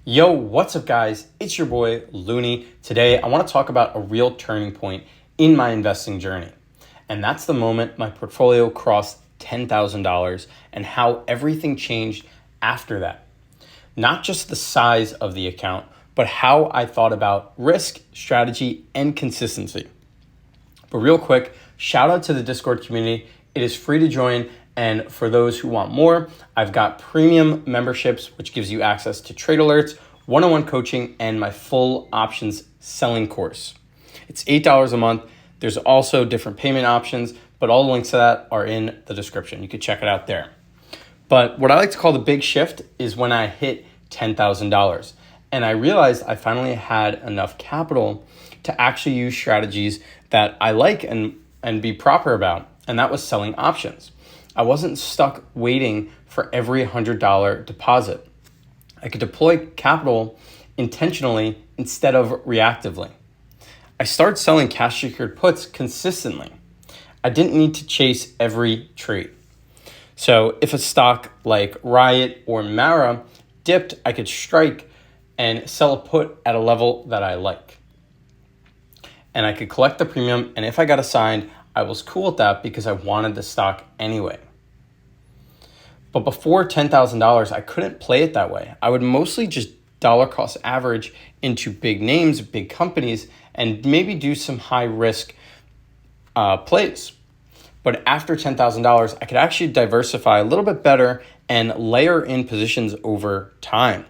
Yo, what's up guys? It's your boy Looney. Today I want to talk about a real turning point in my investing journey. And that's the moment my portfolio crossed $10,000 and how everything changed after that. Not just the size of the account, but how I thought about risk, strategy, and consistency. But real quick, shout out to the Discord community. It is free to join. And for those who want more, I've got premium memberships, which gives you access to trade alerts, one-on-one coaching, and my full options selling course. It's $8 a month. There's also different payment options, but all the links to that are in the description. You can check it out there. But what I like to call the big shift is when I hit $10,000. And I realized I finally had enough capital to actually use strategies that I like and be proper about. And that was selling options. I wasn't stuck waiting for every $100 deposit. I could deploy capital intentionally instead of reactively. I started selling cash secured puts consistently. I didn't need to chase every trade. So if a stock like Riot or Mara dipped, I could strike and sell a put at a level that I like. And I could collect the premium, and if I got assigned, I was cool with that because I wanted the stock anyway. But before $10,000, I couldn't play it that way. I would mostly just dollar cost average into big names, big companies, and maybe do some high risk plays. But after $10,000, I could actually diversify a little bit better and layer in positions over time.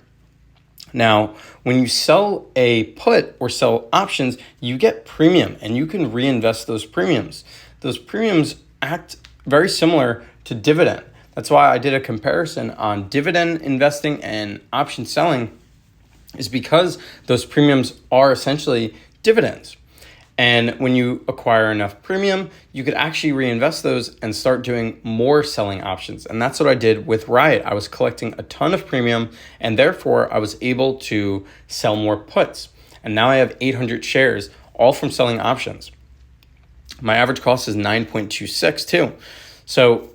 Now, when you sell a put or sell options, you get premium and you can reinvest those premiums. Those premiums act very similar to dividend. That's why I did a comparison on dividend investing and option selling, is because those premiums are essentially dividends. And when you acquire enough premium, you could actually reinvest those and start doing more selling options. And that's what I did with Riot. I was collecting a ton of premium, and therefore I was able to sell more puts. And now I have 800 shares, all from selling options. My average cost is 9.26 too. So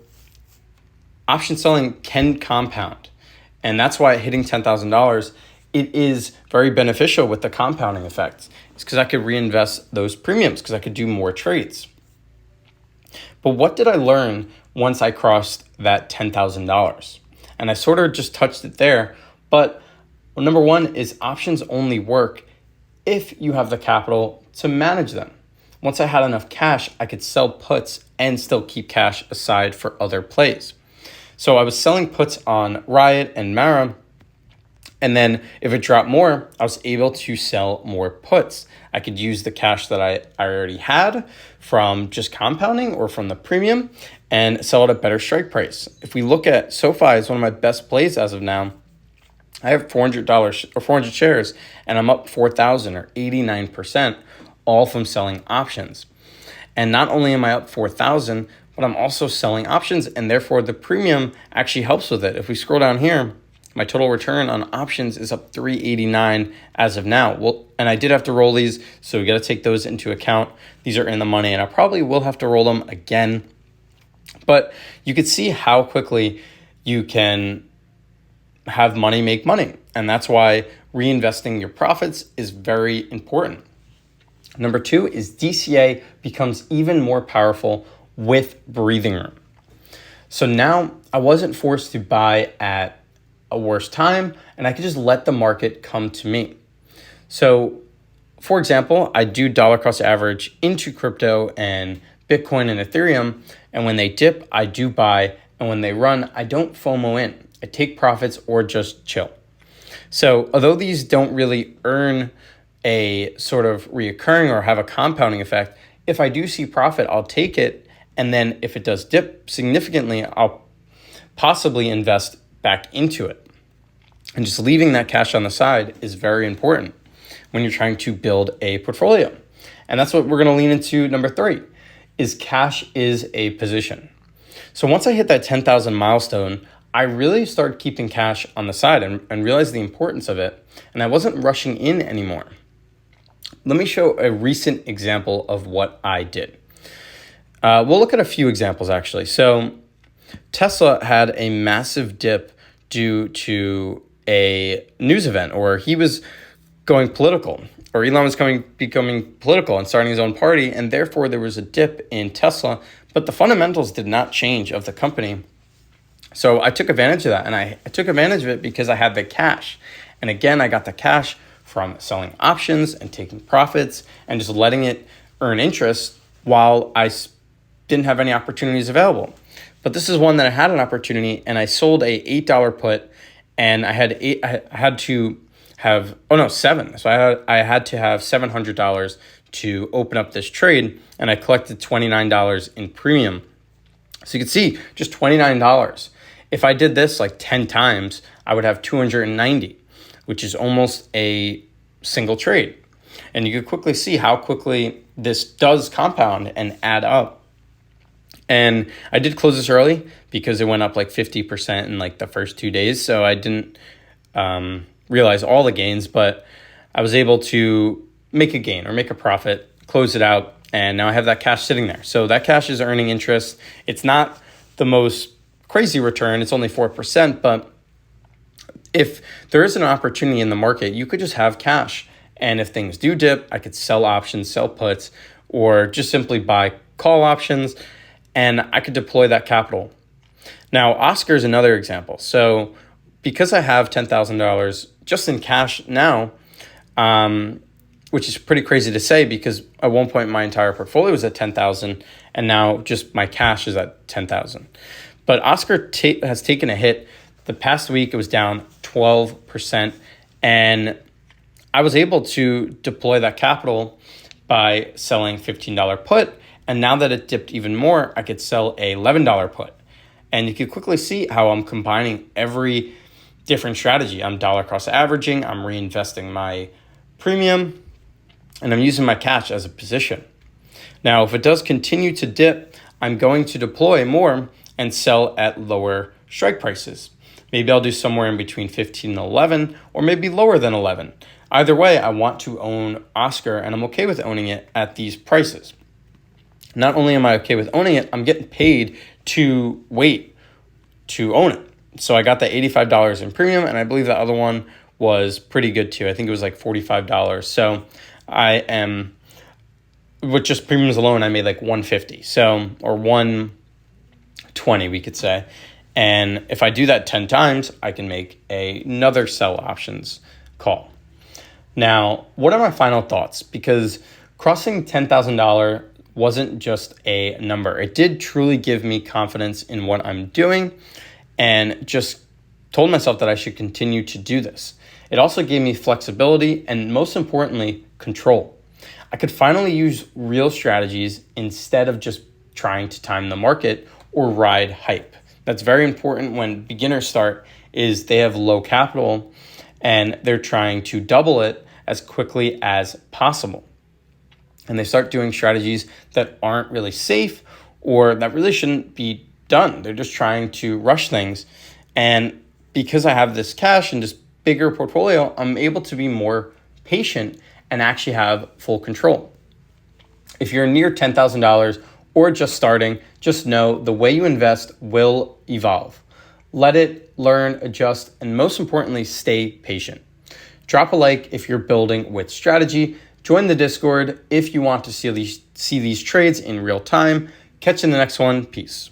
option selling can compound. And that's why hitting $10,000, it is very beneficial with the compounding effect. It's because I could reinvest those premiums because I could do more trades. But what did I learn once I crossed that $10,000? And I sort of just touched it there. But number one is options only work if you have the capital to manage them. Once I had enough cash, I could sell puts and still keep cash aside for other plays. So I was selling puts on Riot and Mara, and then if it dropped more, I was able to sell more puts. I could use the cash that I already had from just compounding or from the premium and sell at a better strike price. If we look at SoFi as one of my best plays as of now, I have $400 or 400 shares, and I'm up 4,000 or 89%, all from selling options. And not only am I up 4,000, but I'm also selling options, and therefore the premium actually helps with it. If we scroll down here, my total return on options is up 389 as of now. Well, and I did have to roll these, so we got to take those into account. These are in the money, and I probably will have to roll them again. But you could see how quickly you can have money make money, and that's why reinvesting your profits is very important. Number two is DCA becomes even more powerful with breathing room. So now I wasn't forced to buy at a worse time, and I could just let the market come to me. So for example, I do dollar cost average into crypto and Bitcoin and Ethereum, and when they dip, I do buy, and when they run, I don't FOMO in. I take profits or just chill. So although these don't really earn a sort of reoccurring or have a compounding effect, if I do see profit, I'll take it. And then if it does dip significantly, I'll possibly invest back into it. And just leaving that cash on the side is very important when you're trying to build a portfolio. And that's what we're going to lean into. Number three is cash is a position. So once I hit that 10,000 milestone, I really started keeping cash on the side and realized the importance of it. And I wasn't rushing in anymore. Let me show a recent example of what I did. We'll look at a few examples actually. So Tesla had a massive dip due to a news event, or he was going political, or Elon was becoming political and starting his own party, and therefore there was a dip in Tesla, but the fundamentals did not change of the company. So I took advantage of that, and I took advantage of it because I had the cash. And again, I got the cash from selling options and taking profits and just letting it earn interest while I didn't have any opportunities available. But this is one that I had an opportunity, and I sold a $8 put, and I had to have seven. So I had to have $700 to open up this trade, and I collected $29 in premium. So you can see just $29. If I did this like 10 times, I would have 290, which is almost a single trade. And you can quickly see how quickly this does compound and add up. And I did close this early because it went up like 50% in like the first 2 days. So I didn't realize all the gains, but I was able to make a gain or make a profit, close it out, and now I have that cash sitting there. So that cash is earning interest. It's not the most crazy return. It's only 4%, but if there is an opportunity in the market, you could just have cash. And if things do dip, I could sell options, sell puts, or just simply buy call options, and I could deploy that capital. Now, Oscar is another example. So because I have $10,000 just in cash now, which is pretty crazy to say because at one point my entire portfolio was at 10,000 and now just my cash is at 10,000. But Oscar has taken a hit. The past week it was down 12%, and I was able to deploy that capital by selling $15 put, and now that it dipped even more, I could sell a $11 put. And you can quickly see how I'm combining every different strategy. I'm dollar cost averaging, I'm reinvesting my premium, and I'm using my cash as a position. Now, if it does continue to dip, I'm going to deploy more and sell at lower strike prices. Maybe I'll do somewhere in between 15 and 11, or maybe lower than 11. Either way, I want to own Oscar, and I'm okay with owning it at these prices. Not only am I okay with owning it, I'm getting paid to wait to own it. So I got the $85 in premium, and I believe the other one was pretty good too. I think it was like $45. So I am, with just premiums alone, I made like $150. So, or $120, we could say. And if I do that 10 times, I can make another sell options call. Now, what are my final thoughts? Because crossing $10,000 wasn't just a number. It did truly give me confidence in what I'm doing, and just told myself that I should continue to do this. It also gave me flexibility and, most importantly, control. I could finally use real strategies instead of just trying to time the market or ride hype. That's very important when beginners start, is they have low capital and they're trying to double it as quickly as possible. And they start doing strategies that aren't really safe or that really shouldn't be done. They're just trying to rush things. And because I have this cash and just bigger portfolio, I'm able to be more patient and actually have full control. If you're near $10,000 or just starting, just know the way you invest will evolve. Let it learn, adjust, and most importantly, stay patient. Drop a like if you're building with strategy. Join the Discord if you want to see these trades in real time. Catch you in the next one. Peace.